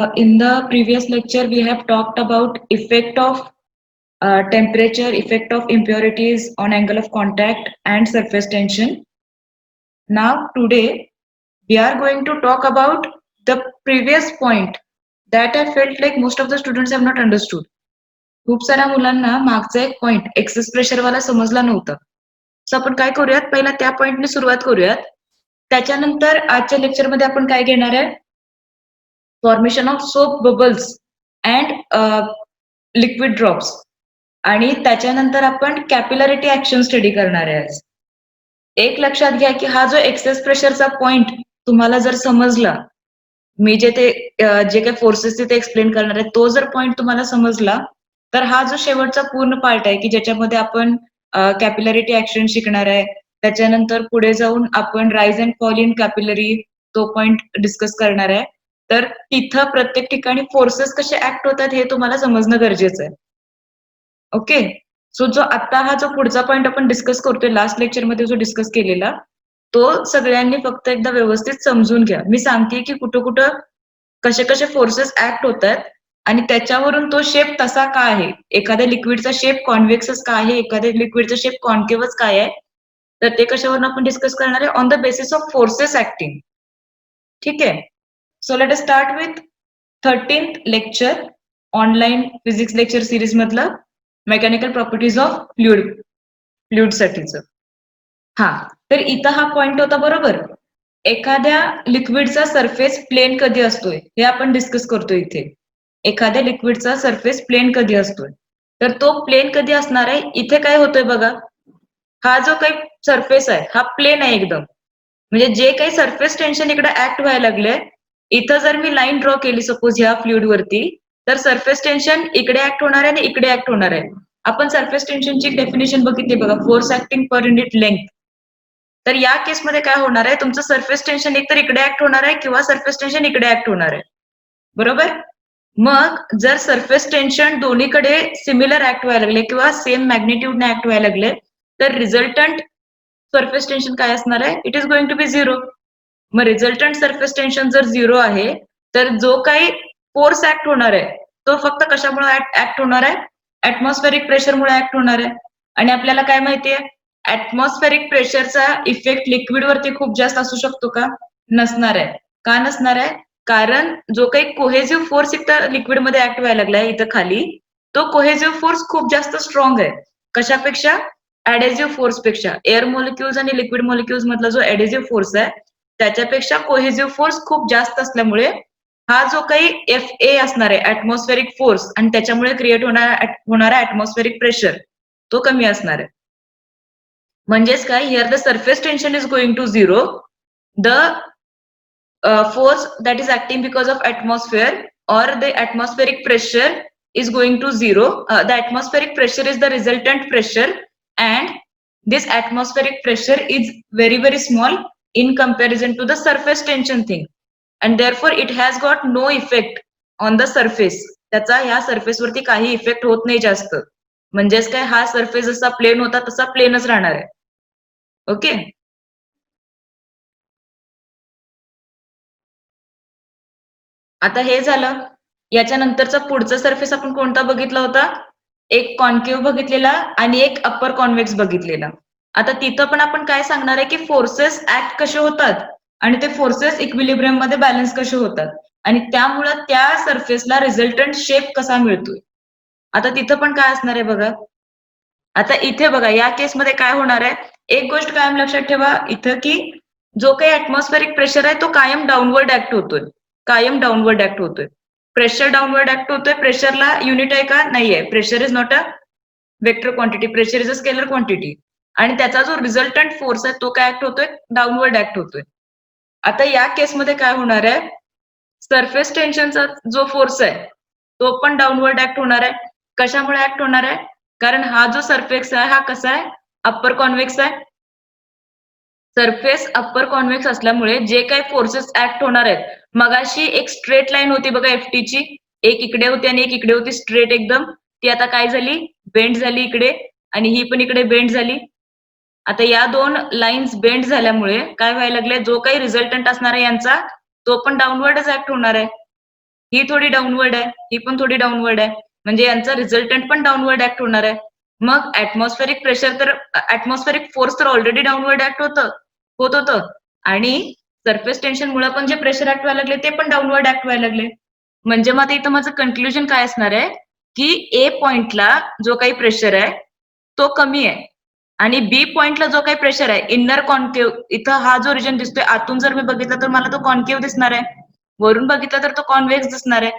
In the previous lecture, we have talked about effect of temperature, effect of impurities on angle of contact and surface tension. Now today, we are going to talk about the previous point that I felt like most of the students have not understood. खूप साऱ्या मुलांना मागचा एक point excess pressure वाला समजला नव्हता. So आपण काय करूयात, पहिला त्या पॉइंटने सुरुवात करूयात. त्याच्यानंतर आजच्या लेक्चरमध्ये आपण काय घेणार आहे, formation of soap bubbles and liquid drops, आणि त्याच्यानंतर आपण कॅपिलॅरिटी ऍक्शन स्टडी करणार आहे आज. एक लक्षात घ्या की हा जो एक्सेस प्रेशरचा पॉइंट तुम्हाला जर समजला, मी जे काही फोर्सेस तिथे एक्सप्लेन करणार आहे तो जर पॉइंट तुम्हाला समजला, तर हा जो शेवटचा पूर्ण पार्ट आहे की ज्याच्यामध्ये आपण कॅपिलॅरिटी ऍक्शन शिकणार आहे. त्याच्यानंतर पुढे जाऊन आपण rise and fall in capillary तो पॉइंट डिस्कस करणार आहे. तर तिथं प्रत्येक ठिकाणी फोर्सेस कसे ऍक्ट होतात हे तुम्हाला समजणं गरजेचं आहे. ओके. सो हा जो पुढचा पॉइंट आपण डिस्कस करतोय, लास्ट लेक्चरमध्ये जो डिस्कस केलेला, तो सगळ्यांनी फक्त एकदा व्यवस्थित समजून घ्या. मी सांगते की कुठं कुठं कसे कसे फोर्सेस ऍक्ट होतात आणि त्याच्यावरून तो शेप तसा का आहे. एखाद्या लिक्विडचा शेप कॉन्व्हेक्सच का आहे, एखाद्या लिक्विडचा शेप कॉन्केव्हच काय आहे, तर ते कशावरून आपण डिस्कस करणार आहे, on the basis of forces acting. ठीक आहे. So let us start with 13th lecture, online physics lecture series मधलं मेकॅनिकल प्रॉपर्टीज ऑफ फ्लुइड साठीचं. हा, तर इथं हा पॉइंट होता बरोबर. एखाद्या लिक्विडचा सरफेस प्लेन कधी असतोय हे आपण डिस्कस करतोय इथे. एखाद्या लिक्विडचा सरफेस प्लेन कधी असतोय, तर तो प्लेन कधी असणार आहे. इथे काय होतोय बघा, हा जो काही सरफेस आहे हा प्लेन आहे एकदम. म्हणजे जे काही सरफेस टेन्शन इकडे ऍक्ट व्हायला लागले, इथं जर मी लाईन ड्रॉ केली सपोज ह्या फ्लुइड वरती, तर सरफेस टेन्शन इकडे ऍक्ट होणार आहे आणि इकडे ऍक्ट होणार आहे. आपण सरफेस टेन्शनची डेफिनेशन बघितली बघा, force acting per unit length. तर या केसमध्ये काय होणार आहे, तुमचं सरफेस टेन्शन एकतर इकडे ऍक्ट होणार आहे किंवा सरफेस टेन्शन इकडे ऍक्ट होणार आहे. बरोबर. मग जर सरफेस टेन्शन दोन्हीकडे सिमिलर ऍक्ट व्हायला लागले किंवा सेम मॅग्निट्यूडने ऍक्ट व्हायला लागले, तर रिझल्टंट सरफेस टेन्शन काय असणार आहे, it is going to be zero. मग रिझल्टंट सरफेस टेन्शन जर झिरो आहे, तर जो काही फोर्स ऍक्ट होणार आहे तो फक्त कशामुळे ऍक्ट होणार आहे, ऍटमॉस्फेरिक प्रेशरमुळे ऍक्ट होणार आहे. आणि आपल्याला काय माहितीये, ऍटमॉस्फेरिक प्रेशरचा इफेक्ट लिक्विड वरती खूप जास्त असू शकतो का, नसणार आहे. का नसणार आहे, कारण जो काही कोहेजिव्ह फोर्स इथं लिक्विडमध्ये ऍक्ट व्हायला लागलाय इथं खाली, तो कोहेजिव्ह फोर्स खूप जास्त स्ट्रॉंग आहे. कशापेक्षा, ऍडेझिव्ह फोर्स पेक्षा. एअर मॉलिक्युल्स आणि लिक्विड मॉलिक्युल्स मधला जो ऍडेझिव्ह फोर्स आहे त्याच्यापेक्षा कोहेजिव्ह फोर्स खूप जास्त असल्यामुळे हा जो काही Fa असणार आहे ऍटमॉस्फेरिक फोर्स, आणि त्याच्यामुळे क्रिएट होणारा ऍटमॉस्फेरिक प्रेशर, तो कमी असणार आहे. म्हणजेच काय, here the surface tension is going to zero. The force that is acting because of atmosphere or the atmospheric pressure is going to zero. The atmospheric pressure is the resultant pressure, and this atmospheric pressure is very small in comparison to the surface tension thing, and therefore it has got no effect on the surface. त्याचा ह्या surface वरती काही effect होत नाही जास्त. म्हणजेच काय, हा सरफेस जसा प्लेन होता तसा प्लेनच राहणार आहे. ओके. आता हे झालं. याच्यानंतरचा पुढचा सरफेस आपण कोणता बघितला होता, एक कॉन्केव्ह बघितलेला आणि एक अप्पर कॉन्व्हेक्स बघितलेला. आता तिथं पण आपण काय सांगणार आहे की फोर्सेस ऍक्ट कसे होतात आणि ते फोर्सेस इक्विलिब्रियम मध्ये बॅलन्स कसे होतात, आणि त्यामुळे त्या सरफेसला रिझल्टंट शेप कसा मिळतोय. आता तिथं पण काय असणार आहे बघा. आता इथे बघा, या केसमध्ये काय होणार आहे, एक गोष्ट कायम लक्षात ठेवा इथं की जो काही ऍटमॉस्फेरिक प्रेशर आहे तो कायम डाऊनवर्ड ऍक्ट होतोय. कायम डाऊनवर्ड ऍक्ट होतोय. प्रेशर डाऊनवर्ड ऍक्ट होतोय. प्रेशरला युनिट आहे का, नाहीये. Pressure is not a vector quantity, pressure is a scalar quantity. आणि त्याचा जो रिझल्टंट फोर्स आहे तो काय ऍक्ट होतोय, डाऊनवर्ड ऍक्ट होतोय. आता या केसमध्ये काय होणार आहे, सरफेस टेन्शनचा जो फोर्स आहे तो पण डाऊनवर्ड ऍक्ट होणार आहे. कशामुळे ऍक्ट होणार आहे, कारण हा जो सरफेस आहे हा कसा आहे, अप्पर कॉन्व्हेक्स आहे. सरफेस अप्पर कॉन्व्हेक्स असल्यामुळे जे काही फोर्सेस ऍक्ट होणार आहेत, मगाशी एक स्ट्रेट लाईन होती बघा एफटीची, एक इकडे होती आणि एक इकडे होती स्ट्रेट एकदम, ती आता काय झाली, बेंड झाली इकडे, आणि ही पण इकडे बेंड झाली. आता या दोन लाईन्स बेंड झाल्यामुळे काय व्हायला लागले, जो काही रिझल्टंट असणार आहे यांचा तो पण डाऊनवर्डच ऍक्ट होणार आहे. ही थोडी डाऊनवर्ड आहे, ही पण थोडी डाऊनवर्ड आहे, म्हणजे यांचा रिझल्टंट पण डाऊनवर्ड ऍक्ट होणार आहे. मग ऍटमॉस्फेरिक प्रेशर तर ऍटमॉस्फेरिक फोर्स तर ऑलरेडी डाऊनवर्ड ऍक्ट होत होतं आणि सरफेस टेन्शन मुळे पण जे प्रेशर ऍक्ट व्हायला लागले ते पण डाऊनवर्ड ऍक्ट व्हायला लागले. म्हणजे मग इथं माझं कन्क्लुजन काय असणार आहे की ए पॉइंटला जो काही प्रेशर आहे तो कमी आहे आणि बी पॉइंटला जो काही प्रेशर आहे इनर कॉन्केव्ह, इथं हा जो रिजन दिसतोय आतून जर मी बघितला तर मला तो कॉन्केव्ह दिसणार आहे, वरून बघितला तर तो कॉन्व्हेक्स दिसणार आहे.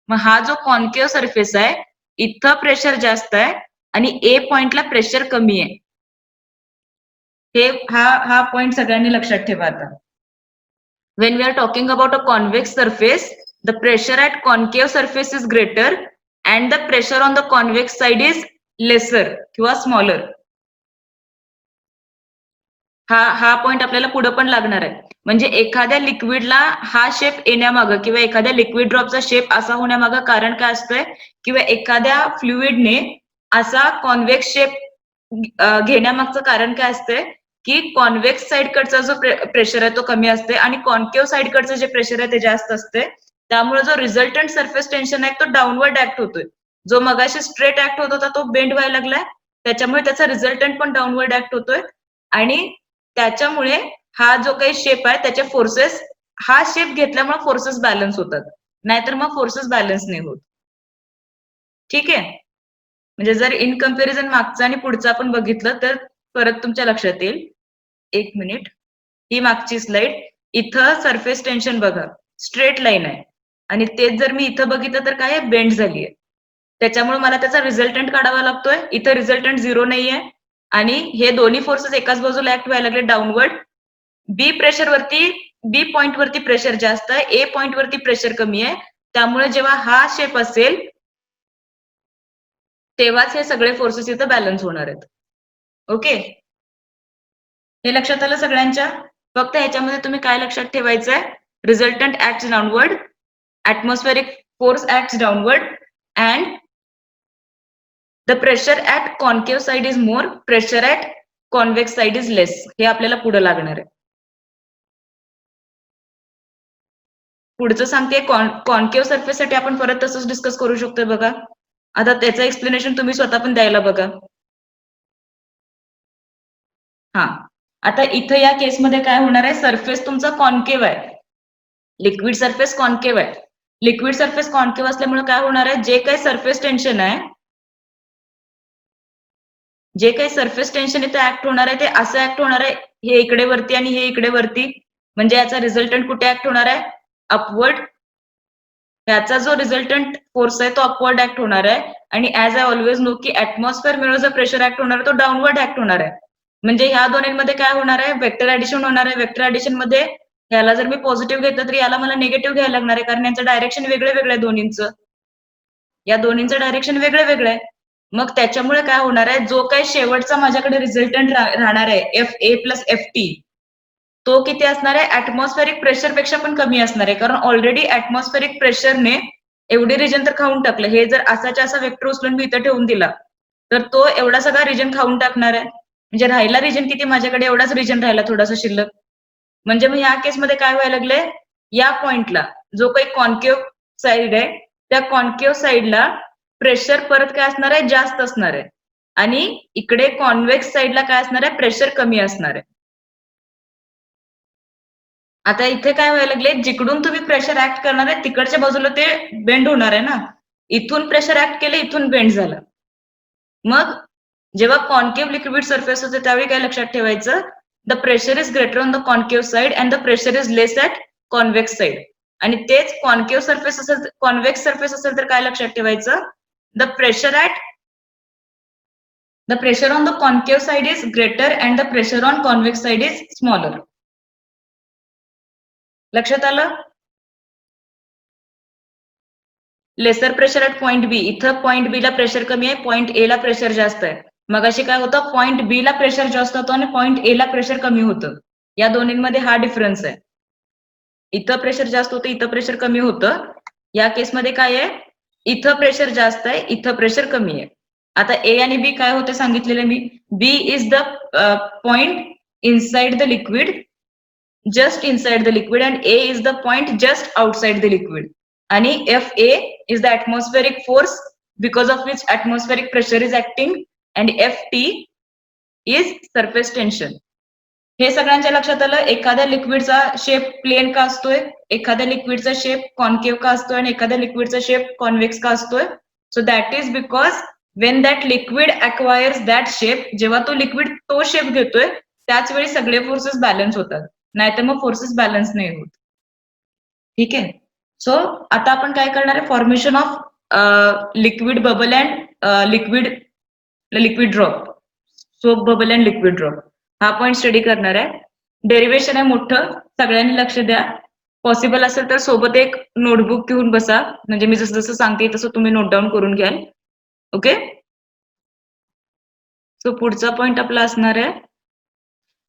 मग हा जो कॉन्केव्ह सरफेस आहे इथं प्रेशर जास्त आहे आणि ए पॉइंटला प्रेशर कमी आहे. हे हा पॉइंट सगळ्यांनी लक्षात ठेवा आता. When we are talking about a convex surface, the pressure at concave surface is greater and the pressure on the convex side is lesser किंवा smaller. हा पॉइंट आपल्याला पुढे पण लागणार आहे. म्हणजे एखाद्या लिक्विडला हा शेप येण्यामागं किंवा एखाद्या लिक्विड ड्रॉपचा शेप असा होण्यामागं कारण काय असतंय किंवा एखाद्या फ्लुइडने असा कॉन्व्हेक्स शेप घेण्यामागचं कारण काय असतंय की कॉन्व्हेक्स साइड कडचा जो प्रेशर आहे तो कमी असते आणि कॉन्केव्ह साइड कडचं जे प्रेशर आहे ते जास्त असते. त्यामुळे जो रिझल्टंट सरफेस टेन्शन आहे तो डाऊनवर्ड ऍक्ट होतोय. जो मगाशी स्ट्रेट ऍक्ट होत होता तो बेंड व्हायला लागलाय, त्याच्यामुळे त्याचा रिझल्टंट पण डाऊनवर्ड ऍक्ट होतोय आणि त्याच्यामुळे हा जो काही शेप आहे त्याचे फोर्सेस, हा शेप घेतल्यामुळे फोर्सेस बॅलन्स होतात, नाहीतर मग फोर्सेस बॅलन्स नाही होत. ठीक आहे, म्हणजे जर इन कम्पॅरिझन मागचा आणि पुढचा आपण बघितलं तर परत तुमच्या लक्षात येईल. एक मिनिट, ही मागची स्लाइड. इथं सरफेस टेन्शन बघा स्ट्रेट लाईन आहे आणि तेच जर मी इथं बघितलं तर काय बेंड झालीय, त्याच्यामुळे मला त्याचा रिझल्टंट काढावा लागतोय. इथं रिझल्टंट 0 नाहीये आणि हे दोन्ही फोर्सेस एकाच बाजूला ऍक्ट व्हायला लागले डाऊनवर्ड. बी पॉइंट वरती प्रेशर जास्त आहे, ए पॉइंट वरती प्रेशर कमी आहे. त्यामुळे जेव्हा हा शेप असेल तेव्हाच हे सगळे फोर्सेस इथं बॅलन्स होणार आहेत. ओके, हे लक्षात आलं सगळ्यांच्या? फक्त ह्याच्यामध्ये तुम्ही काय लक्षात ठेवायचंय, resultant act downward, atmospheric force act downward and the pressure at concave side is more, pressure at convex side is less. हे आपल्याला पुढे लागणार आहे. पुढचं सांगते कॉन्केव्ह सरफेस साठी आपण परत तसंच डिस्कस करू शकतोय बघा. आता त्याचं एक्सप्लेनेशन तुम्ही स्वतः पण द्यायला बघा. हा, आता इथं या केसमध्ये काय होणार आहे, सरफेस तुमचा कॉन्केव्ह आहे, लिक्विड सरफेस कॉन्केव्ह आहे. लिक्विड सरफेस कॉन्केव्ह असल्यामुळे काय होणार आहे, जे काही सरफेस टेन्शन आहे, जे काही सरफेस टेन्शन इथे ऍक्ट होणार आहे ते असं ऍक्ट होणार आहे, हे इकडे वरती आणि हे इकडे वरती. म्हणजे याचा रिझल्टंट कुठे ऍक्ट होणार आहे, अपवर्ड. याचा जो रिझल्टंट फोर्स आहे तो अपवर्ड ऍक्ट होणार आहे आणि ऍज आय ऑलवेज नो की ऍटमॉस्फेअर मिळून जो प्रेशर ऍक्ट होणार आहे तो डाऊनवर्ड ऍक्ट होणार आहे. म्हणजे ह्या दोन्हीमध्ये काय होणार आहे, वेक्टर ऍडिशन होणार आहे. वेक्टर ऍडिशन मध्ये याला जर मी पॉझिटिव्ह घेतलं तर याला मला निगेटिव्ह घ्यायला लागणार आहे, कारण यांचं डायरेक्शन वेगळे वेगळे आहे दोन्हींचं. या दोन्हींचं डायरेक्शन वेगळे वेगळे आहे. मग त्याच्यामुळे काय होणार आहे, जो काही शेवटचा माझ्याकडे रिझल्टंट राहणार आहे F A plus F T, तो किती असणार आहे, ऍटमॉस्फेरिक प्रेशर पेक्षा पण कमी असणार आहे. कारण ऑलरेडी ऍटमॉस्फेरिक प्रेशरने एवढे रिजन तर खाऊन टाकलं. हे जर असाच्या असा वेक्टर उचलून मी इथं ठेवून दिला तर तो एवढा सगळा रिजन खाऊन टाकणार आहे. म्हणजे राहिला रिजन किती माझ्याकडे, एवढाच रिजन राहिला थोडासा शिल्लक. म्हणजे मग ह्या केसमध्ये काय व्हायला लागले, या पॉइंटला जो काही कॉन्केव्ह साइड आहे त्या कॉन्केव्ह साइडला प्रेशर परत काय असणार आहे, जास्त असणार आहे आणि इकडे कॉन्व्हेक्स साइडला काय असणार आहे, प्रेशर कमी असणार आहे. आता इथे काय व्हायला लागले, जिकडून तुम्ही प्रेशर ऍक्ट करणार आहे तिकडच्या बाजूला ते बेंड होणार आहे ना. इथून प्रेशर ऍक्ट केले, इथून बेंड झालं. मग जेव्हा कॉन्केव्ह लिक्विड सरफेस होते त्यावेळी काय लक्षात ठेवायचं, the pressure is greater on the concave side and the pressure is less at convex side. आणि तेच कॉन्केव्ह सरफेस असेल, कॉन्व्हेक्स सरफेस असेल तर काय लक्षात ठेवायचं, the pressure on the concave side is greater and the pressure on convex side is smaller. लक्षात आलं? लेसर प्रेशर ऍट पॉइंट बी, इथं पॉइंट बी ला प्रेशर कमी आहे, पॉइंट ए ला प्रेशर जास्त आहे. मगाशी काय होतं, पॉइंट बी ला प्रेशर जास्त होतं आणि पॉइंट ए ला प्रेशर कमी होतं. या दोन्हीमध्ये हा डिफरन्स आहे. इथं प्रेशर जास्त होतं, इथं प्रेशर कमी होतं. या केसमध्ये काय आहे, इथं प्रेशर जास्त आहे, इथं प्रेशर कमी आहे. आता ए आणि बी काय होते सांगितलेलं मी, B is the point inside the liquid, just inside the liquid, and A is the point just outside the liquid. आणि FA is the atmospheric force because of which atmospheric pressure is acting and FT is surface tension. हे सगळ्यांच्या लक्षात आलं. एखाद्या लिक्विडचा shape plain का असतोय, एखाद्या लिक्विडचा shape concave का असतोय आणि एखाद्या लिक्विडचा शेप कॉन्व्हेक्स का असतोय. So that is because Wien that liquid acquires that shape, जेव्हा तो लिक्विड तो शेप घेतोय त्याच वेळी सगळे फोर्सेस बॅलन्स होतात, नाहीतर मग फोर्सेस बॅलन्स नाही होत. ठीक आहे. सो आता आपण काय करणार आहे, formation of liquid bubble and liquid drop, soap bubble and liquid drop, हा पॉईंट स्टडी करणार आहे. डेरिव्हेशन आहे मोठं, सगळ्यांनी लक्ष द्या. पॉसिबल असेल तर सोबत एक नोटबुक घेऊन बसा, म्हणजे मी जसं जसं सांगते तसं तुम्ही नोट डाऊन करून घ्याल. ओके. सो पुढचा पॉईंट आपला असणार आहे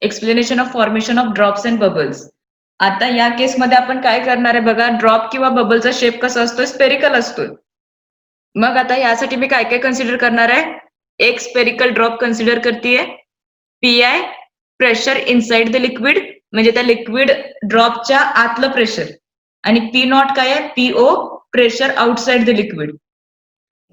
explanation of formation of drops and bubbles. आता या केसमध्ये आपण काय करणार आहे बघा, ड्रॉप किंवा बबलचा शेप कसा असतोय, स्पेरिकल असतोय. मग आता यासाठी मी काय काय कन्सिडर करणार आहे, एक स्पेरिकल ड्रॉप कन्सिडर करतेय, PI pressure inside the liquid, म्हणजे त्या लिक्विड ड्रॉपच्या आतलं प्रेशर, आणि P0 काय आहे, PO pressure outside the liquid.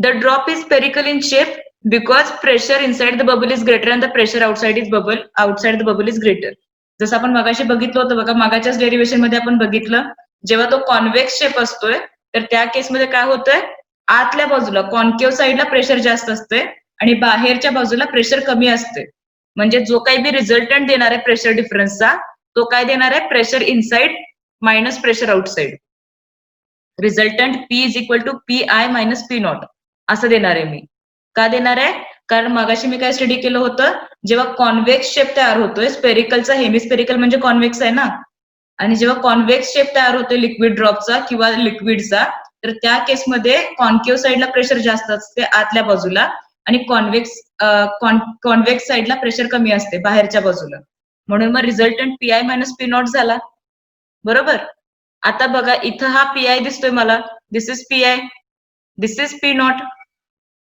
The drop is spherical in shape because pressure inside the bubble is greater and the pressure outside the bubble is greater. जसं आपण मगाशी बघितलं होतं बघा, मागाच्याच डेरिव्हेशन मध्ये आपण बघितलं, जेव्हा तो कॉन्व्हेक्स शेप असतोय तर त्या केसमध्ये काय होतंय, आतल्या बाजूला कॉन्केव्ह साईडला प्रेशर जास्त असते आणि बाहेरच्या बाजूला प्रेशर कमी असते. म्हणजे जो काही बी रिझल्टंट देणार आहे प्रेशर डिफरन्सचा, तो काय देणार आहे, pressure inside minus pressure outside. Resultant P is equal to PI minus P0 असं देणार आहे मी. का देणार आहे, कारण मगाशी मी काय स्टडी केलं होतं, जेव्हा कॉन्व्हेक्स शेप तयार होतोय, स्पेरिकलचा हेमिस्पेरिकल म्हणजे कॉन्व्हेक्स आहे ना, आणि जेव्हा कॉन्व्हेक्स शेप तयार होतोय लिक्विड ड्रॉपचा किंवा लिक्विडचा, तर त्या केसमध्ये कॉन्केव्ह साईडला प्रेशर जास्त असते आतल्या बाजूला, आणि कॉन्व्हेक्स साईडला प्रेशर कमी असते बाहेरच्या बाजूला. म्हणून मग रिझल्टंट PI मायनस P0 झाला. बरोबर. आता बघा इथं हा PI दिसतोय मला, this is PI, this is P0.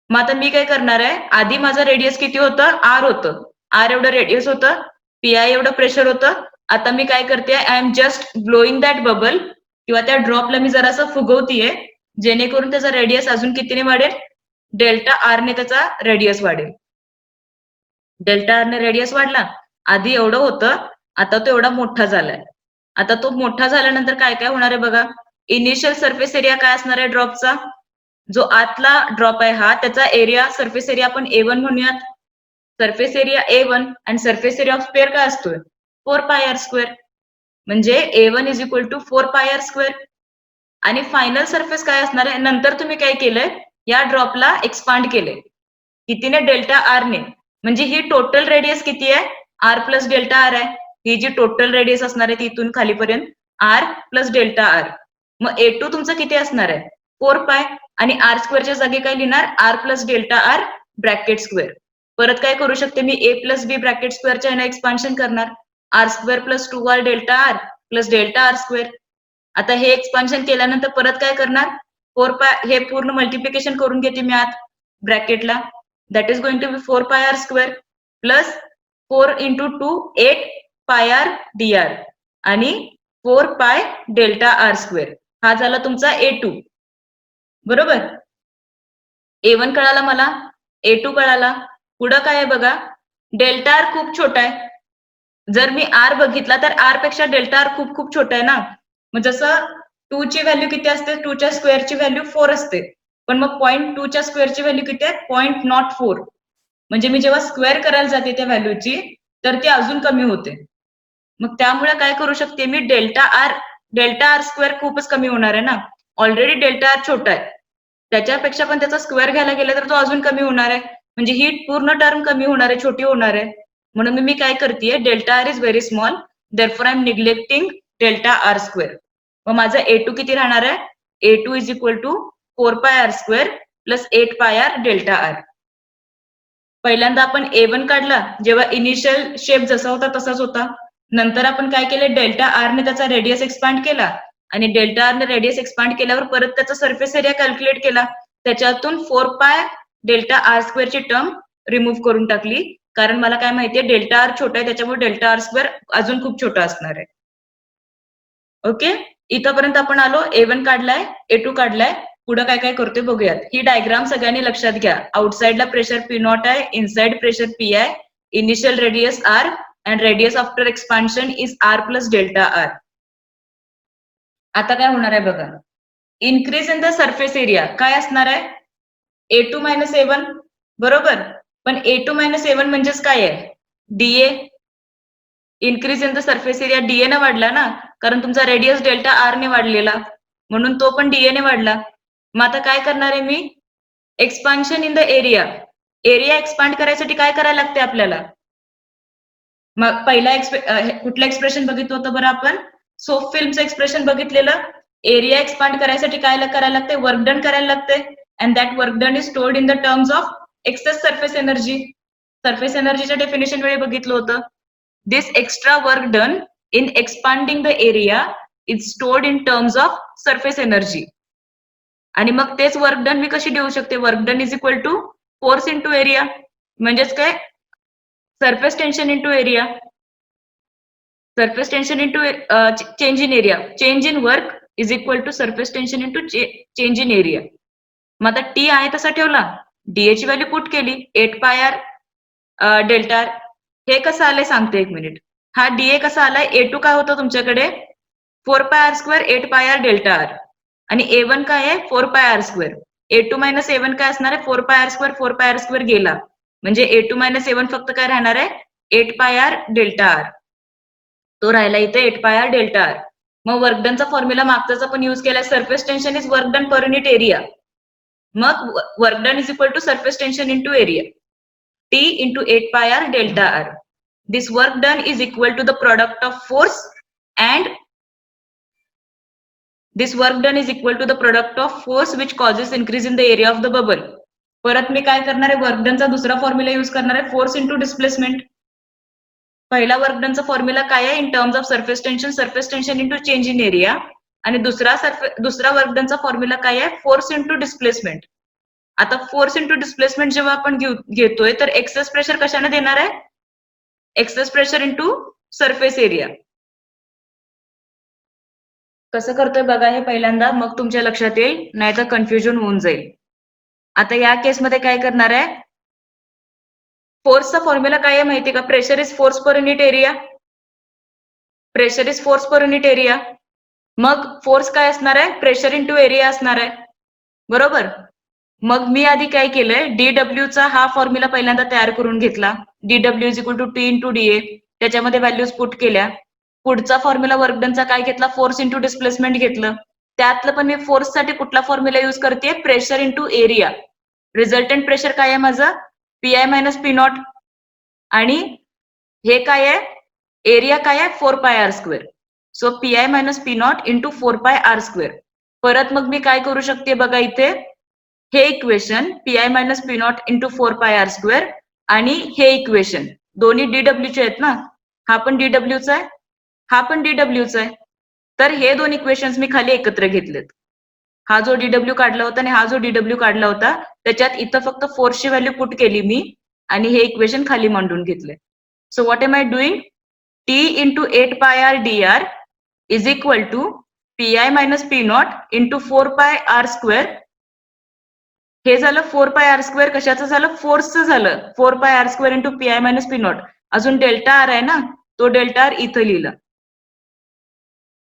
मग आता मी काय करणार आहे, आधी माझं रेडियस किती होतं, R होतं, R एवढं रेडियस होतं, PI एवढं प्रेशर होतं. आता मी काय करते, I am just blowing that bubble, किंवा त्या ड्रॉपला मी जरासं फुगवतीये, जेणेकरून त्याचा रेडियस अजून कितीने वाढेल, डेल्टा R ने त्याचा रेडियस वाढेल. डेल्टा R ने रेडियस वाढला, आधी एवढं होतं, आता तो एवढा मोठा झालाय. आता तो मोठा झाल्यानंतर काय काय होणार आहे बघा, इनिशियल सरफेस एरिया काय असणार आहे ड्रॉपचा, जो आतला ड्रॉप आहे हा, त्याचा एरिया, सरफेस एरिया आपण A1 म्हणूयात. सरफेस एरिया A1 आणि सरफेस एरिया ऑफ स्क्वेअर काय असतोय, 4πr². म्हणजे A1 is equal to 4πr². आणि फायनल सरफेस काय असणार आहे, नंतर तुम्ही काय केलंय, या ड्रॉपला एक्सपांड केलंय, कितीने, डेल्टा R ने. म्हणजे ही टोटल रेडियस किती आहे, R प्लस डेल्टा R आहे. ही जी टोटल रेडियस असणार आहे तिथून खालीपर्यंत R प्लस डेल्टा R. मग A2 तुमचं किती असणार आहे, 4π, आणि R² च्या जागी काय लिहिणार, R plus delta R bracket square. परत काय करू शकते मी, A प्लस B ब्रॅकेट स्क्वेअरच्या ह्याने एक्सपान्शन करणार, R² plus 2R delta R plus delta R². आता हे एक्सपान्शन केल्यानंतर परत काय करणार, 4π, हे पूर्ण मल्टिप्लिकेशन करून घेते मी आत ब्रॅकेटला, that is going to be 4πr² plus 4 into 2 8πr dr आणि 4π डेल्टा R². हा झाला तुमचा A2. बरोबर. A1 कळाला मला, A2 कळाला. पुढं काय आहे बघा, डेल्टा R खूप छोटा आहे. जर मी R बघितला तर R पेक्षा डेल्टा R खूप खूप छोटा आहे ना. मग जसं 2 ची व्हॅल्यू किती असते, 2 च्या स्क्वेअरची व्हॅल्यू 4 असते, पण मग 0.2 च्या स्क्वेअरची व्हॅल्यू किती आहे, 0.04. म्हणजे मी जेव्हा स्क्वेअर करायला जाते त्या व्हॅल्यूची, तर ती अजून कमी होते. मग त्यामुळे काय करू शकते मी, डेल्टा R² खूपच कमी होणार आहे ना, ऑलरेडी डेल्टा R छोटा आहे, त्याच्यापेक्षा पण त्याचा स्क्वेअर घ्यायला गेला तर तो अजून कमी होणार आहे, म्हणजे ही पूर्ण टर्म कमी होणार आहे, छोटी होणार आहे. म्हणून मी काय करतेय, delta R is very small, therefore I am neglecting delta R². मग माझं A2 किती राहणार आहे, A2 is equal to 4πr² plus 8πr delta R. पहिल्यांदा आपण A1 काढला, जेव्हा इनिशियल शेप जसा होता तसाच होता. नंतर आपण काय केलं, डेल्टा R ने त्याचा रेडियस एक्सपांड केला, आणि डेल्टा R ने रेडियस एक्सपांड केल्यावर परत त्याचा सरफेस एरिया कॅल्क्युलेट केला, त्याच्यातून 4π डेल्टा R² ची टर्म रिमूव्ह करून टाकली, कारण मला काय माहितीये, डेल्टा R छोटा आहे, त्याच्यामुळे डेल्टा R² अजून खूप छोटा असणार आहे. ओके. इथपर्यंत आपण आलो. A1 काढलाय, A2 काढलाय. पुढे काय काय करतोय बघूयात. ही डायग्राम सगळ्यांनी लक्षात घ्या. आउटसाइडला प्रेशर P0 आहे, इनसाइड प्रेशर P आहे, initial radius R and radius after expansion is R plus delta R. आता काय होणार आहे बघा. Increase in the surface area काय असणार आहे? A2 मायनस A1 बरोबर. पण A2 मायनस A1 म्हणजेच काय आहे? DA. Increase in the surface area DA ने वाढला ना, कारण तुमचा रेडियस डेल्टा R ने वाढलेला, म्हणून तो पण DA ने वाढला. मग आता काय करणार आहे मी? Expansion in the area. Area expand करायसाठी काय करायला लागते आपल्याला? मग पहिला कुठलं एक्सप्रेशन बघितलं होतं बरं आपण? सोप फिल्मचं एक्सप्रेशन बघितलेलं. एरिया एक्सपांड करायसाठी काय करायला लागते? वर्क डन करायला लागते. And that work done is stored in the terms of excess surface energy. Surface एनर्जीच्या डेफिनेशन वेळी बघितलं होतं. This extra work done in expanding the area is stored in terms of surface energy. आणि मग तेच work done मी कशी देऊ शकते? Work done is equal to force into area. म्हणजेच काय? Surface tension into area. Surface tension into change in area. Change in work is equal to surface tension into change in area. मग आता T आहे तसा ठेवला, DA ची value put केली 8 pi R delta R. हे कसं आलंय सांगते एक मिनिट. हा डीए कसा आलाय? A2 काय होतं तुमच्याकडे? 4 pi R square 8 pi R delta R. आणि A1 काय आहे? 4 pi R square. A2 minus A1 काय असणार आहे? 4 pi R square 4 pi R square गेला, म्हणजे A2 मायनस A1 फक्त काय राहणार आहे? 8 पाय आर डेल्टा आर. तो राहिला इथे 8 पाय आर डेल्टा आर. मग वर्कडनचा फॉर्म्युला मागचा पण युज केलाय. Surface tension is work done per unit area. मग work done is equal to surface tension into area. T into 8 pi r delta r. This work done is equal to the product of force and this work done is equal to the product of force which causes increase in the area of the bubble. परत मी काय करणार आहे? Work डनचा दुसरा formula use करणार आहे, force into displacement. पहिला work डनचा formula काय आहे? In terms of surface tension into change in area. आणि दुसरा वर्क डनचा फॉर्म्युला काय आहे? Force into displacement. आता फोर्स इंटू डिस्प्लेसमेंट जेव्हा आपण घेतोय तर एक्सेस प्रेशर कशाने देणार आहे? Excess pressure into surface area. कसं करतोय बघा हे पहिल्यांदा, मग तुमच्या लक्षात येईल, नाही तर कन्फ्युजन होऊन जाईल. आता या केसमध्ये काय करणार आहे? फोर्सचा फॉर्म्युला काय आहे माहिती का? Pressure is force per unit area. Pressure is force per unit area. मग फोर्स काय असणार आहे? प्रेशर इंटू एरिया असणार आहे, बरोबर. मग मी आधी काय केलंय? डीडब्ल्यूचा हा फॉर्म्युला पहिल्यांदा तयार करून घेतला. DW is equal to T into DA. त्याच्यामध्ये व्हॅल्यूज पुट केल्या. पुढचा फॉर्म्युला वर्कडनचा काय घेतला? फोर्स इंटू डिस्प्लेसमेंट घेतलं. त्यातलं पण मी फोर्ससाठी कुठला फॉर्म्युला यूज करते? Pressure into area. Resultant pressure काय आहे माझं? PI minus P naught. आणि हे काय आहे? एरिया काय आहे? 4 pi R square. So PI minus P naught into 4 pi R square. परत मग मी काय करू शकते बघा इथे? हे equation PI minus P naught into 4 pi R square आणि हे इक्वेशन दोन्ही डीडब्ल्यूचे आहेत ना. हा पण डीडब्ल्यूचा आहे, हा पण डीडब्ल्यूचा आहे. तर हे दोन इक्वेशन्स मी खाली एकत्र घेतलेत. हा जो डीडब्ल्यू काढला होता आणि हा जो डीडब्ल्यू काढला होता, त्याच्यात इथं फक्त फोर्सची व्हॅल्यू पुट केली मी आणि हे इक्वेशन खाली मांडून घेतले. So what am I doing? T into 8 pi R D R is equal to PI minus P naught into 4 pi R square. हे झालं 4 पाय आर स्क्वेअर. कशाचं झालं? फोर्सचं झालं. 4 pi R square into PI minus P naught. अजून delta R आहे ना, तो delta R इथं लिहिला.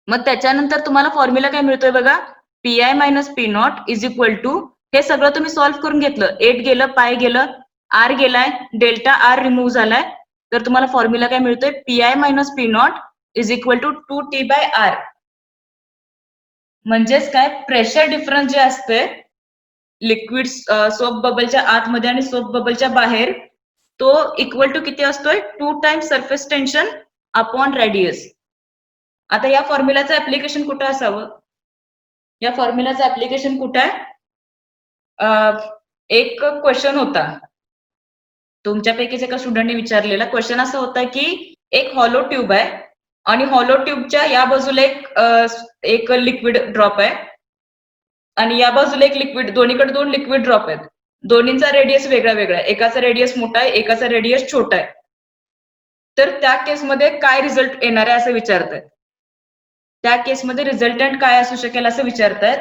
मग त्याच्यानंतर तुम्हाला फॉर्म्युला काय मिळतोय बघा? PI minus P naught is equal to, हे सगळं तुम्ही सॉल्व्ह करून घेतलं. 8 गेलं, पाय गेलं, आर गेलाय, डेल्टा आर रिमूव्ह झालाय. तर तुम्हाला फॉर्म्युला काय मिळतोय? PI minus P naught is equal to 2t by R. म्हणजेच काय? प्रेशर डिफरन्स जे असते लिक्विड सोप बबलच्या आतमध्ये आणि सोप बबलच्या बाहेर, तो इक्वल टू किती असतोय? 2 times surface tension upon radius. आता या फॉर्म्युलाचं ऍप्लिकेशन कुठं असावं? या फॉर्म्युलाचं ऍप्लिकेशन कुठं आहे? एक क्वेश्चन होता तुमच्यापैकीच एका स्टुडंटने विचारलेला. क्वेश्चन असा होता की एक हॉलो ट्यूब आहे आणि हॉलो ट्यूबच्या या बाजूला एक लिक्विड ड्रॉप आहे आणि या बाजूला एक लिक्विड, दोन्हीकडे 2 लिक्विड ड्रॉप आहेत. दोन्हींचा रेडियस वेगळा वेगळा आहे. एकाचा रेडियस मोठा आहे, एकाचा रेडियस छोटा आहे. तर त्या केसमध्ये काय रिझल्ट येणार आहे असं विचारतायत. त्या केसमध्ये रिझल्टंट काय असू शकेल असं विचारतायत.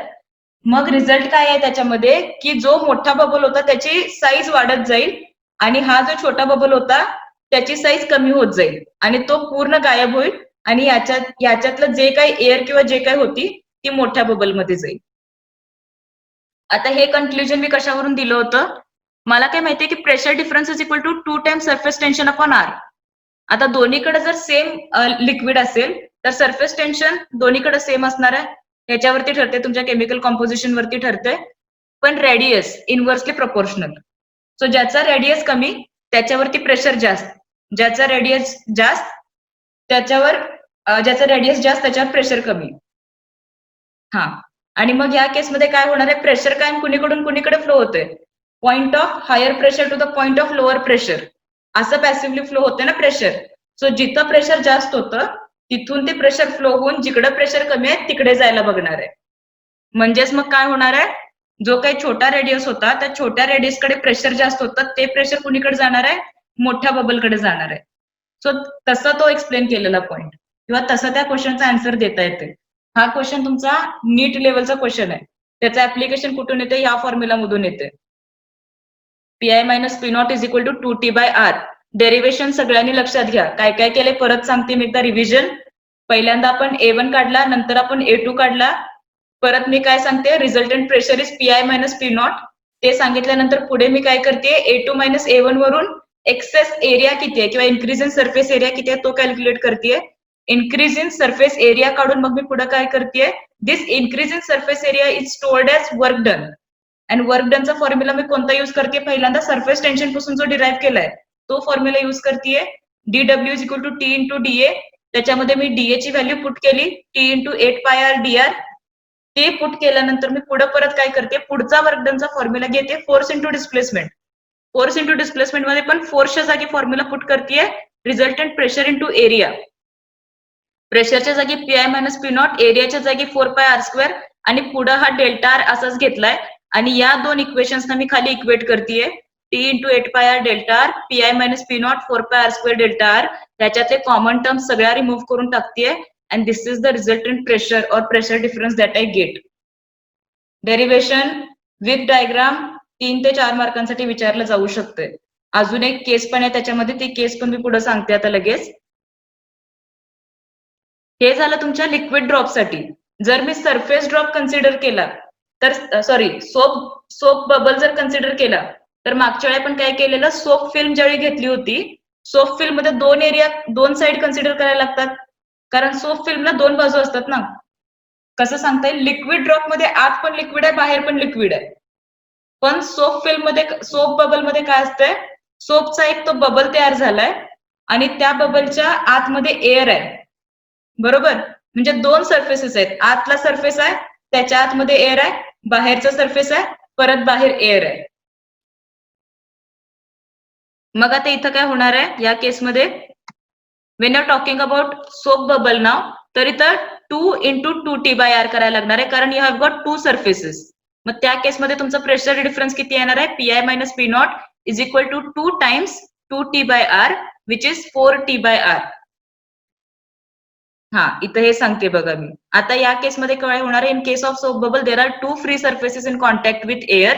मग रिझल्ट काय आहे त्याच्यामध्ये की जो मोठा बबल होता त्याची साईज वाढत जाईल आणि हा जो छोटा बबल होता त्याची साईज कमी होत जाईल आणि तो पूर्ण गायब होईल आणि याच्यातलं जे काही एअर किंवा जे काही होती ती मोठ्या बबलमध्ये जाईल. आता हे कन्क्लुजन मी कशावरून दिलं होतं, मला काय माहितीये की pressure difference is equal to 2 times surface tension upon R. आता दोन्हीकडे जर सेम लिक्विड असेल तर सरफेस टेन्शन दोन्हीकडे सेम असणार आहे, याच्यावरती ठरते, तुमच्या केमिकल कॉम्पोजिशन वरती ठरते. पण रेडियस इनव्हर्सली प्रपोर्शनल. सो ज्याचा रेडियस कमी त्याच्यावरती प्रेशर जास्त, ज्याचा रेडियस जास्त त्याच्यावर ज्याचा रेडियस जास्त त्याच्यावर प्रेशर कमी. हा, आणि मग या केसमध्ये काय होणार आहे, प्रेशर काय कुणीकडून कुणीकडे फ्लो होतोय, point of higher pressure to the point of lower pressure, असं पॅसिव्हली फ्लो होते ना प्रेशर. सो जिथं प्रेशर जास्त होतं तिथून ते प्रेशर फ्लो होऊन जिकडे प्रेशर कमी आहे तिकडे जायला बघणार आहे. म्हणजेच मग काय होणार आहे, जो काही छोटा रेडियस होता त्या छोट्या रेडियसकडे प्रेशर जास्त होतं, ते प्रेशर कुणीकडे जाणार आहे, मोठ्या बबलकडे जाणार आहे. सो तसा तो एक्सप्लेन केलेला पॉइंट किंवा तसा त्या क्वेश्चनचा आन्सर देता येते. हा क्वेश्चन तुमचा नीट लेवलचा क्वेश्चन आहे, त्याचं ऍप्लिकेशन कुठून येते, या फॉर्म्युला मधून येते. PI minus P naught is equal to 2T/R. Derivation सगळ्यांनी लक्षात घ्या. काय काय केले परत सांगते मी एकदा रिव्हिजन. पहिल्यांदा आपण A1 काढला, नंतर आपण A2 काढला. परत मी काय सांगते, resultant pressure is PI minus P not, ते सांगितल्यानंतर पुढे मी काय करते, A2 मायनस A1 वरून एक्सेस एरिया किती आहे किंवा इन्क्रीज इन सरफेस एरिया किती आहे तो कॅल्क्युलेट करते. इन्क्रीज इन सरफेस एरिया काढून मग मी पुढे काय करते, this increase in surface area is stored as work done. आणि वर्क डनचा फॉर्म्युला मी कोणता युज करते, पहिल्यांदा सरफेस टेन्शन पासून जो डिराईव्ह केलाय तो फॉर्म्युला युज करते. DW is equal to T into DA. त्याच्यामध्ये मी DA ची व्हॅल्यू पुट केली, T इंटू 8πR dr. ते पुट केल्यानंतर मी पुढे परत काय करते, पुढचा वर्क डनचा फॉर्म्युला घेते, force into displacement. Force into displacement मध्ये पण फोर्सच्या जागी फॉर्म्युला पुट करते, रिझल्टंट प्रेशर इंटू एरिया. प्रेशरच्या जागी पीआय मायनस पी नॉट, एरियाच्या जागी 4πR², आणि पुढे हा डेल्टा आर असाच घेतलाय. आणि या दोन इक्वेशन्सना मी खाली इक्वेट करते, T into 8πR delta R, PI minus P naught 4πR² delta R. त्याच्यातले कॉमन टर्म्स सगळ्या रिमूव्ह करून टाकते, and this is the resultant pressure or pressure difference that I get. Derivation with diagram 3 ते 4 मार्कांसाठी विचारलं जाऊ शकते. अजून एक केस पण आहे त्याच्यामध्ये, ती केस पण मी पुढे सांगते आता लगेच. हे झालं तुमच्या लिक्विड ड्रॉप साठी. जर मी सरफेस ड्रॉप कन्सिडर केला तर सोप बबल जर कन्सिडर केला तर मागच्या वेळी आपण काय केलेलं, सोप फिल्म ज्यावेळी घेतली होती, सोप फिल्म मध्ये दोन साइड कन्सिडर करायला लागतात, कारण सोप फिल्मला दोन बाजू असतात ना. कसं सांगता येईल, लिक्विड ड्रॉप मध्ये आत पण लिक्विड आहे बाहेर पण लिक्विड आहे. पण सोप फिल्म मध्ये, सोप बबल मध्ये काय असतंय, सोपचा एक तो बबल तयार झालाय आणि त्या बबलच्या आतमध्ये एअर आहे, बरोबर. म्हणजे दोन सरफेसेस आहेत, आतला सरफेस आहे त्याच्या आतमध्ये एअर आहे, बाहेरचा सरफेस आहे परत बाहेर एअर आहे. मग आता इथं काय होणार आहे या केसमध्ये, when you are talking about soap bubble now, तर इथं 2 इंटू 2T/R करायला लागणार आहे, कारण यू हॅव गॉट 2 सरफेसेस. मग त्या केसमध्ये तुमचा प्रेशर डिफरन्स किती येणार आहे, PI minus P naught is equal to 2 times 2T/R which is 4T/R. हा, इथं हे सांगते बघा मी. आता या केसमध्ये काय होणार आहे, in case of soap bubble there are 2 free surfaces in contact with air,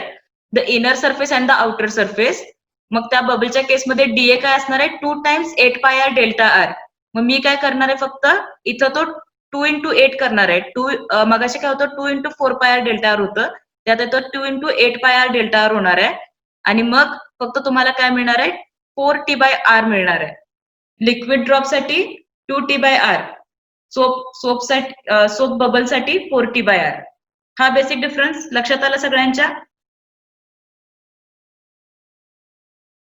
the inner surface and the outer surface. मग त्या बबलच्या केसमध्ये डीए काय असणार आहे, 2 टाइम्स 8πR डेल्टा आर. मग मी काय करणार आहे, फक्त इथं तो 2 इंटू 8 करणार आहे. मगाशी काय होतं, 2 इंटू 4πR डेल्टा आर होतं, त्यात तो 2 इंटू 8πR डेल्टा आर होणार आहे. आणि मग फक्त तुम्हाला काय मिळणार आहे, 4T/R मिळणार आहे. लिक्विड ड्रॉप साठी 2T/R, सोप बबल साठी 4T/R. हा बेसिक डिफरन्स लक्षात आला सगळ्यांच्या.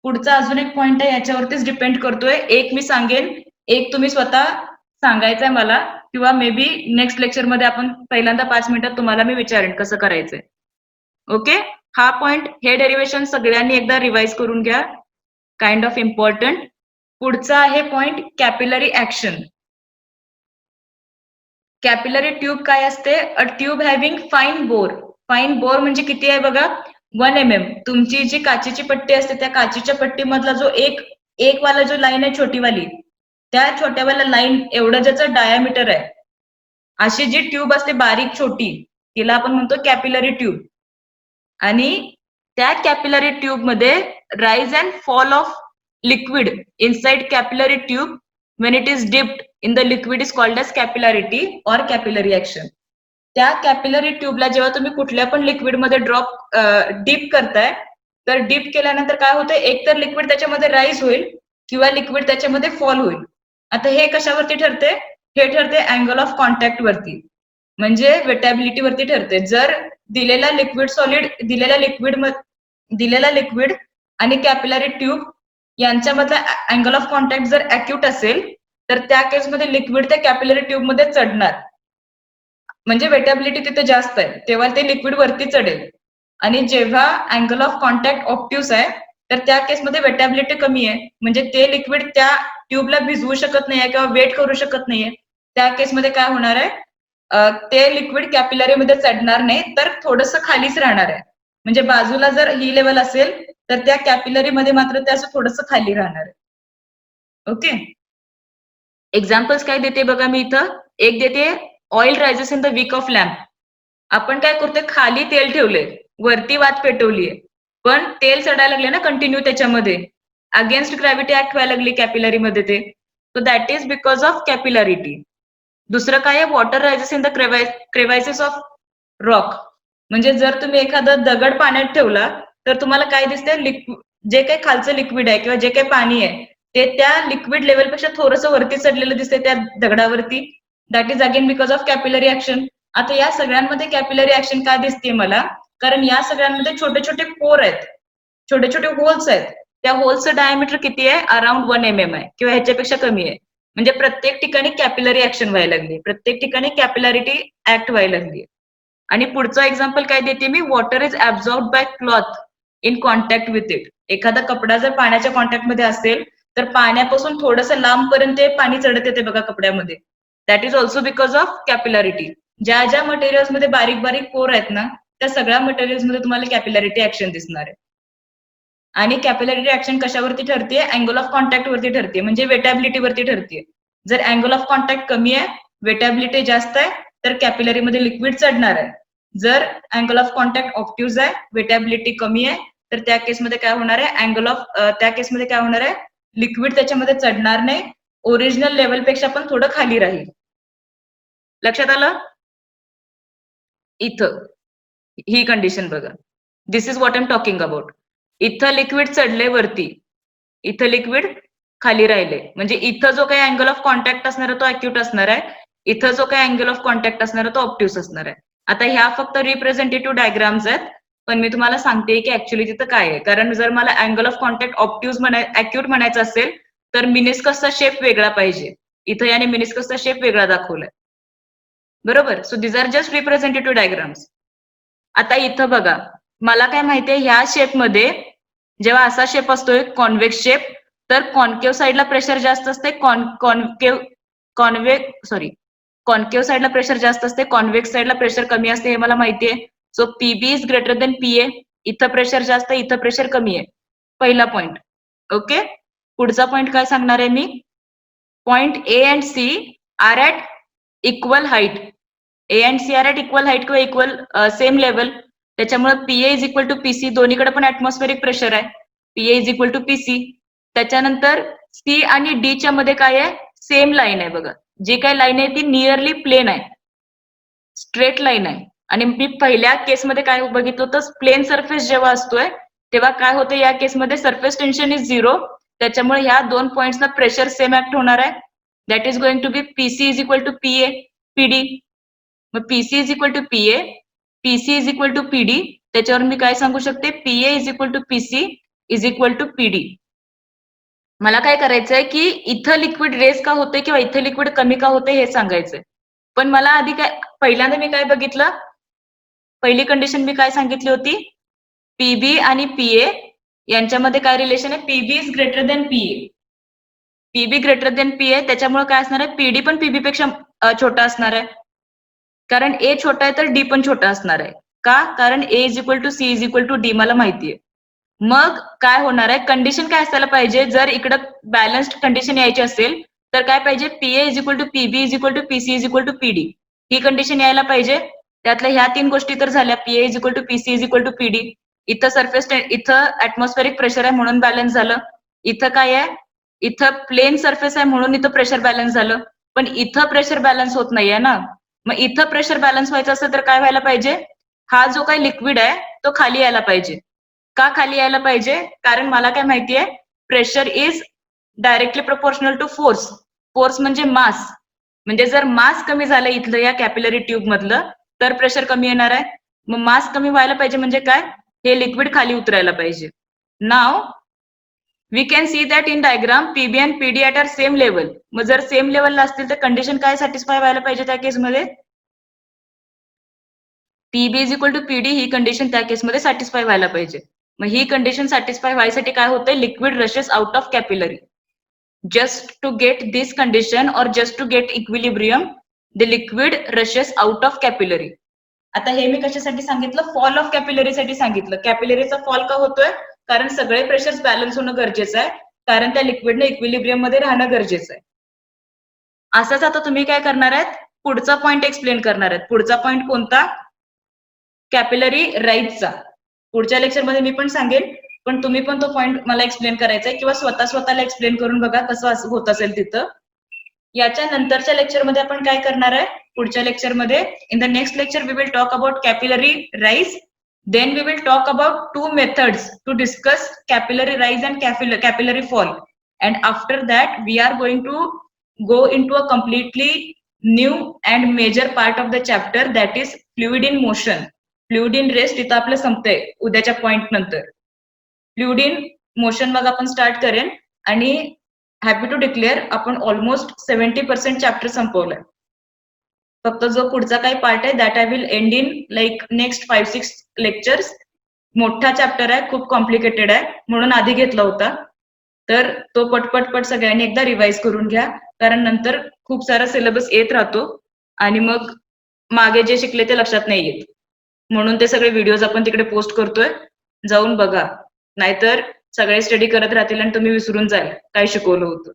पुढचा अजून एक पॉइंट आहे, याच्यावरतीच डिपेंड करतोय. एक मी सांगेन, एक तुम्ही स्वतः सांगायचंय मला, किंवा मे बी नेक्स्ट लेक्चर मध्ये आपण पहिल्यांदा 5 मिनिटात तुम्हाला मी विचारेन कसं करायचंय. ओके, हा पॉइंट, हे डेरिव्हेशन सगळ्यांनी एकदा रिवाइज करून घ्या, काइंड ऑफ इम्पॉर्टंट. पुढचा आहे point capillary action. Capillary tube काय असते, a tube having fine bore. Fine bore म्हणजे किती आहे बघा, 1 mm. तुमची जी काचेची पट्टी असते त्या काचेच्या पट्टीमधला जो एक वाला जो लाईन आहे छोटीवाली, त्या छोट्यावाला लाईन एवढं ज्याचं डायामीटर आहे, अशी जी ट्यूब असते बारीक छोटी तिला आपण म्हणतो कॅपिलरी ट्यूब. आणि त्या कॅपिलरी ट्यूब मध्ये rise and fall of liquid inside capillary tube when it is dipped in the liquid is called as capillarity or capillary action. त्या कॅपिलरी ट्यूबला जेव्हा तुम्ही कुठल्या पण लिक्विड मध्ये डीप करताय तर डीप केल्यानंतर काय होतं, एक तर लिक्विड त्याच्यामध्ये राईज होईल किंवा लिक्विड त्याच्यामध्ये फॉल होईल. आता हे कशावरती ठरते? हे ठरते अँगल ऑफ कॉन्टॅक्ट वरती, म्हणजे वेटॅबिलिटी वरती ठरते. जर दिलेला लिक्विड आणि कॅपिलरी ट्यूब यांच्यामधला अँगल ऑफ कॉन्टॅक्ट जर अॅक्यूट असेल तर त्या केसमध्ये लिक्विड त्या कॅपिलरी ट्यूब मध्ये चढणार, म्हणजे वेटॅबिलिटी तिथे जास्त आहे तेव्हा ते लिक्विड वरती चढेल. आणि जेव्हा अँगल ऑफ कॉन्टॅक्ट ऑब्ट्यूस आहे तर त्या केसमध्ये वेटॅबिलिटी कमी आहे, म्हणजे ते लिक्विड त्या ट्यूबला भिजवू शकत नाहीये किंवा वेट करू शकत नाहीये. त्या केसमध्ये काय होणार आहे, ते लिक्विड कॅपिलरी मध्ये चढणार नाही तर थोडंसं खालीच राहणार आहे. म्हणजे बाजूला जर ही लेवल असेल तर त्या कॅपिलरी मध्ये मात्र ते असं थोडंसं खाली राहणार आहे. ओके, एक्झाम्पल्स काय देते बघा मी इथं. एक देते, oil rises in the wick of lamp. आपण काय करतोय, खाली तेल ठेवले, वरती वात पेटवलीये, पण तेल चढायला लागले ना कंटिन्यू त्याच्यामध्ये, अगेन्स्ट ग्रॅव्हिटी ऍक्ट व्हायला लागली कॅपिलरी मध्ये ते. So that is because of capillarity. दुसरं काय आहे, water rises in the crevices of rock. म्हणजे जर तुम्ही एखादा दगड पाण्यात ठेवला तर तुम्हाला काय दिसतंय, जे काही खालचं लिक्विड आहे किंवा जे काही पाणी आहे ते त्या लिक्विड लेवलपेक्षा थोडंसं वरती चढलेलं दिसतंय त्या दगडावरती. That is again because of capillary action. आता या सगळ्यांमध्ये कॅपिलरी ऍक्शन का दिसते मला, कारण या सगळ्यांमध्ये छोटे छोटे पोर आहेत, छोटे छोटे होल्स आहेत. त्या होल्सचं डायमीटर किती आहे, अराउंड 1 mm आहे किंवा ह्याच्यापेक्षा कमी आहे. म्हणजे प्रत्येक ठिकाणी कॅपिलरी ऍक्शन व्हायला लागली, प्रत्येक ठिकाणी कॅपिलॅरिटी ऍक्ट व्हायला लागली. आणि पुढचं एक्झाम्पल काय देते मी, water is absorb by cloth in contact with it. एखादा कपडा जर पाण्याच्या कॉन्टॅक्ट मध्ये असेल तर पाण्यापासून थोडंसं लांब पर्यंत पाणी चढत येते बघा कपड्यामध्ये. That is also because of capillarity. ज्या ज्या मटेरियल्स मध्ये बारीक बारीक पोर आहेत ना त्या सगळ्या मटेरियल्स मध्ये तुम्हाला कॅपिलॅरिटी ऍक्शन दिसणार आहे. आणि कॅपिलॅरिटी ऍक्शन कशावरती ठरते, अँगल ऑफ कॉन्टॅक्ट वरती ठरते, म्हणजे वेटॅबिलिटी वरती ठरते. जर अँगल ऑफ कॉन्टॅक्ट कमी आहे, वेटॅबिलिटी जास्त आहे तर कॅपिलरी मध्ये लिक्विड चढणार आहे. जर अँगल ऑफ कॉन्टॅक्ट ऑब्ट्यूज आहे, वेटॅबिलिटी कमी आहे, तर त्या केसमध्ये काय होणार आहे, त्या केसमध्ये काय होणार आहे, लिक्विड त्याच्यामध्ये चढणार नाही, ओरिजिनल लेवल पेक्षा पण थोडं खाली राहील. लक्षात आलं? इथं ही कंडिशन बघा, this is what I am talking about. इथं लिक्विड चढले वरती, इथं लिक्विड खाली राहिले, म्हणजे इथं जो काही अँगल ऑफ कॉन्टॅक्ट असणार आहे तो अॅक्यूट असणार आहे, इथं जो काही अँगल ऑफ कॉन्टॅक्ट असणार आहे तो ऑब्ट्यूस असणार आहे. आता ह्या फक्त रिप्रेझेंटेटिव्ह डायग्राम्स आहेत, पण मी तुम्हाला सांगते की ऍक्च्युअली तिथं काय आहे. कारण जर मला angle of contact obtuse acute म्हणायचं असेल तर मिनिस्कसचा शेप वेगळा पाहिजे. इथं याने मिनिस्कसचा शेप वेगळा दाखवलाय, बरोबर. So this are just representative diagrams. आता इथं बघा, मला काय माहितीये, ह्या शेपमध्ये जेव्हा असा शेप असतोय कॉन्व्हेक्स शेप, तर कॉन्केव्ह साईडला प्रेशर जास्त असते, कॉन्केव्ह साईडला प्रेशर जास्त असते, कॉन्व्हेक्स साईडला प्रेशर कमी असते, हे मला माहितीये. So PB is greater than PA. इथं प्रेशर जास्त आहे, इथं प्रेशर कमी आहे, पहिला पॉइंट. ओके, पुढचा पॉइंट काय सांगणार आहे मी, point A and C are at equal height. A and C are at equal height किंवा इक्वल सेम लेवल, त्याच्यामुळे PA is equal to PC. दोन्हीकडे पण ऍटमॉस्फेरिक प्रेशर आहे, PA is equal to PC. त्याच्यानंतर सी आणि D च्या मध्ये काय आहे, सेम लाईन आहे बघा. जी काही लाईन आहे ती नियरली प्लेन आहे, स्ट्रेट लाईन आहे. आणि मी पहिल्या केसमध्ये काय बघितलं होतं, प्लेन सरफेस जेव्हा असतोय तेव्हा काय होतं, या केसमध्ये सरफेस टेन्शन इज 0. त्याच्यामुळे ह्या दोन पॉइंट्सना प्रेशर सेम ऍक्ट होणार आहे. That is going to be PC is equal to PA PD. मग PC is equal to PA, PC is equal to PD. त्याच्यावर मी काय सांगू शकते, PA is equal to PC is equal to PD. मला काय करायचंय की इथं लिक्विड रेस का होते किंवा इथं लिक्विड कमी का होते हे सांगायचंय. पण मला आधी काय, पहिल्यांदा मी काय बघितलं, पहिली कंडिशन मी काय सांगितली होती, पीबी आणि पीए यांच्यामध्ये काय रिलेशन आहे, PB is greater than PA. PB greater than PA, त्याच्यामुळे काय असणार आहे, पीडी पण पीबी पेक्षा छोटा असणार आहे. कारण ए छोटा आहे तर डी पण छोटा असणार आहे. का, कारण A is equal to C is equal to D मला माहितीये. मग काय होणार आहे, कंडिशन काय असायला पाहिजे, जर इकडं बॅलन्स्ड कंडिशन यायची असेल तर काय पाहिजे, PA is equal to PB is equal to PC is equal to PD. ही कंडिशन यायला पाहिजे. त्यातल्या ह्या 3 गोष्टी तर झाल्या. PA is equal to PC is equal to PD. इथं इथं ऍटमॉस्फेरिक प्रेशर आहे म्हणून बॅलन्स झालं. इथं काय आहे, इथं प्लेन सरफेस आहे म्हणून इथं प्रेशर बॅलन्स झालं. पण इथं प्रेशर बॅलन्स होत नाहीये ना. मग इथं प्रेशर बॅलन्स व्हायचं असेल तर काय व्हायला पाहिजे, हा जो काही लिक्विड आहे तो खाली यायला पाहिजे. का खाली यायला पाहिजे, कारण मला काय माहितीये, pressure is directly proportional to force. Force म्हणजे मास. म्हणजे जर मास कमी झालं इथलं या कॅपिलरी ट्यूब मधलं तर प्रेशर कमी येणार आहे. मग मास कमी व्हायला पाहिजे म्हणजे काय, हे लिक्विड खाली उतरायला पाहिजे. Now we can see that in diagram PB and PD at are same level. मग जर सेम लेवलला असतील तर कंडिशन काय सॅटिस्फाय व्हायला पाहिजे त्या केसमध्ये, PB is equal to PD ही कंडिशन त्या केसमध्ये सॅटिस्फाय व्हायला पाहिजे. मग ही कंडिशन सॅटिस्फाय व्हायसाठी काय होतंय, liquid rushes out of capillary. Just to get this condition or just to get equilibrium the liquid rushes out of capillary. आता हे मी कशासाठी सांगितलं, फॉल ऑफ कॅपिलरीसाठी सांगितलं. कॅपिलरीचा फॉल का होतोय, कारण सगळे प्रेशर्स बॅलन्स होणं गरजेचं आहे, कारण त्या लिक्विडने इक्विलिब्रियम मध्ये राहणं गरजेचं आहे. असंच आता तुम्ही काय करणार आहेत, पुढचा पॉइंट एक्सप्लेन करणार आहेत. पुढचा पॉइंट कोणता, कॅपिलरी राईजचा. पुढच्या लेक्चरमध्ये मी पण सांगेन, पण तुम्ही पण तो पॉइंट मला एक्सप्लेन करायचा आहे किंवा स्वतःला एक्सप्लेन करून बघा कसं होत असेल तिथं. याच्या नंतरच्या लेक्चरमध्ये आपण काय करणार आहे, पुढच्या लेक्चरमध्ये, in the next lecture we will talk about capillary rise. Then we will talk about 2 methods to discuss capillary rise and capillary fall. And after that we are going to go into a completely new and major part of the chapter, that is fluid in motion. Fluid in rest इथं आपलं संपतंय उद्याच्या point नंतर. Fluid in motion मग आपण start करेन. आणि happy to declare आपण almost 70% chapter संपवलाय. फक्त जो पुढचा काही पार्ट आहे that I will and in like next 5-6 lectures. मोठा चॅप्टर आहे, खूप कॉम्प्लिकेटेड आहे, म्हणून आधी घेतला होता. तर तो पटपट सगळ्यांनी एकदा रिवाइज करून घ्या, कारण नंतर खूप सारा सिलेबस येत राहतो आणि मग मागे जे शिकले ते लक्षात नाही येत. म्हणून ते सगळे व्हिडिओज आपण तिकडे पोस्ट करतोय, जाऊन बघा. नाहीतर सगळे स्टडी करत राहतील आणि तुम्ही विसरून जाल काय शिकवलं होतं.